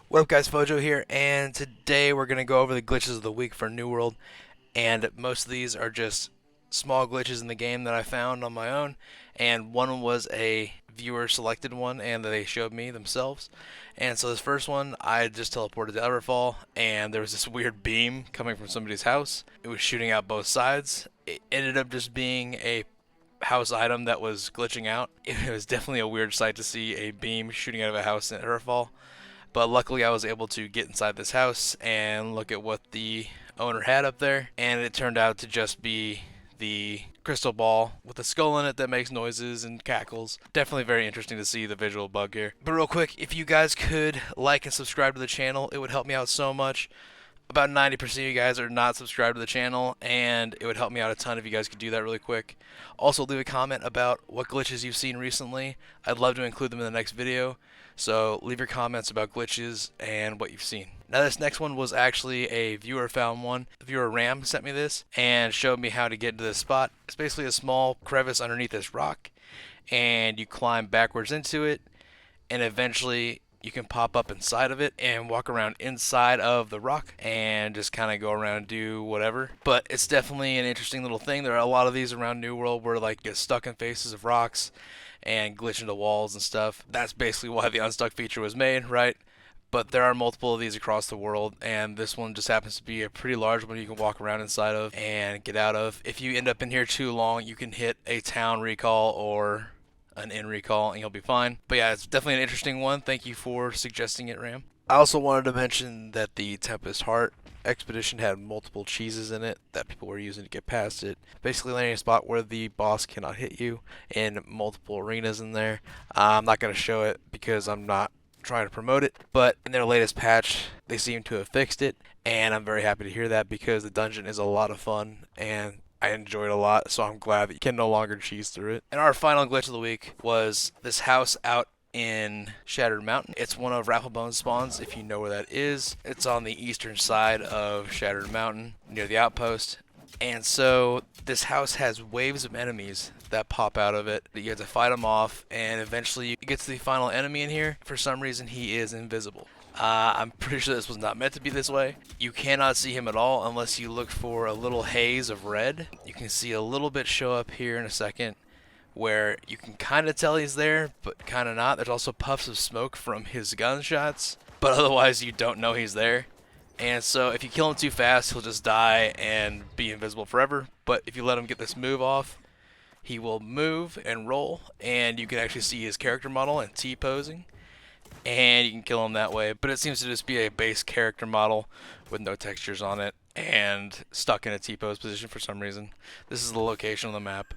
What up guys, Fojo here, and today we're going to go over the glitches of the week for New World, and most of these are just small glitches in the game that I found on my own, and one was a viewer selected one and they showed me themselves. And so this first one, I just teleported to Everfall, and there was this weird beam coming from somebody's house. It was shooting out both sides. It ended up just being a house item that was glitching out. It was definitely a weird sight to see a beam shooting out of a house in Everfall. But luckily, I was able to get inside this house and look at what the owner had up there, and it turned out to just be the crystal ball with a skull in it that makes noises and cackles. Definitely very interesting to see the visual bug here. But real quick, if you guys could like and subscribe to the channel, it would help me out so much. About 90% of you guys are not subscribed to the channel, and it would help me out a ton if you guys could do that really quick. Also, leave a comment about what glitches you've seen recently. I'd love to include them in the next video. So leave your comments about glitches and what you've seen. Now this next one was actually a viewer found one. Viewer Ram sent me this and showed me how to get into this spot. It's basically a small crevice underneath this rock, and you climb backwards into it, and eventually you can pop up inside of it and walk around inside of the rock and just kind of go around and do whatever. But it's definitely an interesting little thing. There are a lot of these around New World where like get stuck in faces of rocks and glitch into walls and stuff. That's basically why the unstuck feature was made, right? But there are multiple of these across the world, and this one just happens to be a pretty large one you can walk around inside of and get out of. If you end up in here too long, you can hit a town recall or an in recall and you'll be fine. But yeah, it's definitely an interesting one. Thank you for suggesting it, Ram. I also wanted to mention that the Tempest Heart expedition had multiple cheeses in it that people were using to get past it. Basically landing a spot where the boss cannot hit you in multiple arenas in there. I'm not going to show it because I'm not trying to promote it, but in their latest patch they seem to have fixed it, and I'm very happy to hear that because the dungeon is a lot of fun and I enjoyed it a lot, so I'm glad that you can no longer cheese through it. And our final glitch of the week was this house out in Shattered Mountain. It's one of Rafflebone's spawns, if you know where that is. It's on the eastern side of Shattered Mountain, near the outpost. And so this house has waves of enemies that pop out of it. You have to fight them off, and eventually you get to the final enemy in here. For some reason, he is invisible. I'm pretty sure this was not meant to be this way. You cannot see him at all unless you look for a little haze of red. You can see a little bit show up here in a second where you can kind of tell he's there, but kind of not. There's also puffs of smoke from his gunshots, but otherwise you don't know he's there. And so if you kill him too fast, he'll just die and be invisible forever. But if you let him get this move off, he will move and roll, and you can actually see his character model and T-posing, and you can kill him that way. But it seems to just be a base character model with no textures on it and stuck in a T-pose position for some reason. This is the location on the map.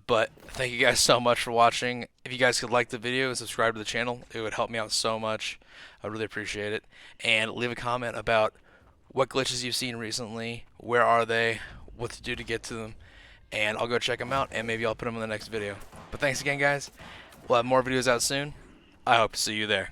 But thank you guys so much for watching. If you guys could like the video and subscribe to the channel, it would help me out so much. I really appreciate it. And leave a comment about what glitches you've seen recently, where are they, what to do to get to them, and I'll go check them out, and maybe I'll put them in the next video. But thanks again, guys. We'll have more videos out soon. I hope to see you there.